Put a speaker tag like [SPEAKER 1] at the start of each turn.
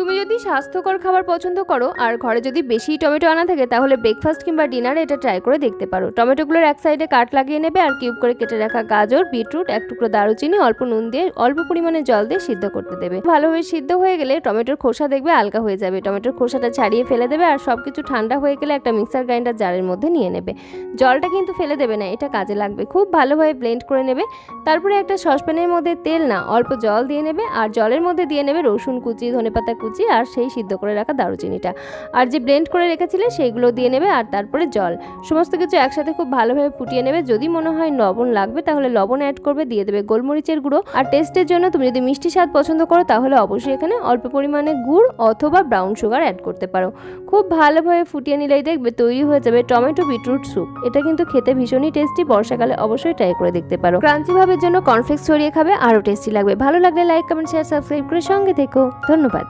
[SPEAKER 1] তুমি যদি স্বাস্থ্যকর খাবার পছন্দ করো আর ঘরে যদি বেশি টমেটো আনা থাকে তাহলে ব্রেকফাস্ট কিংবা ডিনারে এটা ট্রাই করে দেখতে পারো। টমেটোগুলোর এক সাইডে কাট লাগিয়ে নেবে আর কিউব করে কেটে রাখা গাজর, বিটরুট, এক টুকরো দারুচিনি, অল্প নুন দিয়ে অল্প পরিমাণে জল দিয়ে সিদ্ধ করতে দেবে। ভালোভাবে সিদ্ধ হয়ে গেলে টমেটোর খোসা দেখবে হালকা হয়ে যাবে। টমেটোর খোসাটা ছাড়িয়ে ফেলে দেবে আর সবকিছু ঠান্ডা হয়ে গেলে একটা মিক্সার গ্রাইন্ডার জারের মধ্যে নিয়ে নেবে। জলটা কিন্তু ফেলে দেবে না, এটা কাজে লাগবে। খুব ভালোভাবে ব্লেন্ড করে নেবে। তারপরে একটা সসপ্যানের মধ্যে তেল না অল্প জল দিয়ে নেবে আর জলের মধ্যে দিয়ে নেবে রসুন কুচি, ধনেপাতা কুচি আর সেই সিদ্ধ করে রাখা দারুচিনিটা, আর যে ব্লেন্ড করে রেখেছিলে সেইগুলো দিয়ে নেবে আর তারপরে জল, সমস্ত কিছু একসাথে খুব ভালোভাবে ফুটিয়ে নেবে। যদি মনে হয় লবণ লাগবে তাহলে লবণ অ্যাড করবে, দিয়ে দেবে গোলমরিচের গুঁড়ো। আর টেস্টের জন্য তুমি যদি মিষ্টি স্বাদ পছন্দ করো তাহলে অবশ্যই এখানে অল্প পরিমাণে গুড় অথবা ব্রাউন সুগার অ্যাড করতে পারো। খুব ভালোভাবে ফুটিয়ে নিলেই দেখবে তৈরি হয়ে যাবে টমেটো বিটরুট স্যুপ। এটা কিন্তু খেতে ভীষণই টেস্টি, বর্ষাকালে অবশ্যই ট্রাই করে দেখতে পারো। ক্রাঞ্চি ভাবের জন্য কর্নফ্লেক্স ছড়িয়ে খাবে, আরও টেস্টি লাগবে। ভালো লাগলে লাইক, কমেন্ট, শেয়ার, সাবস্ক্রাইব করে সঙ্গে থেকো। ধন্যবাদ।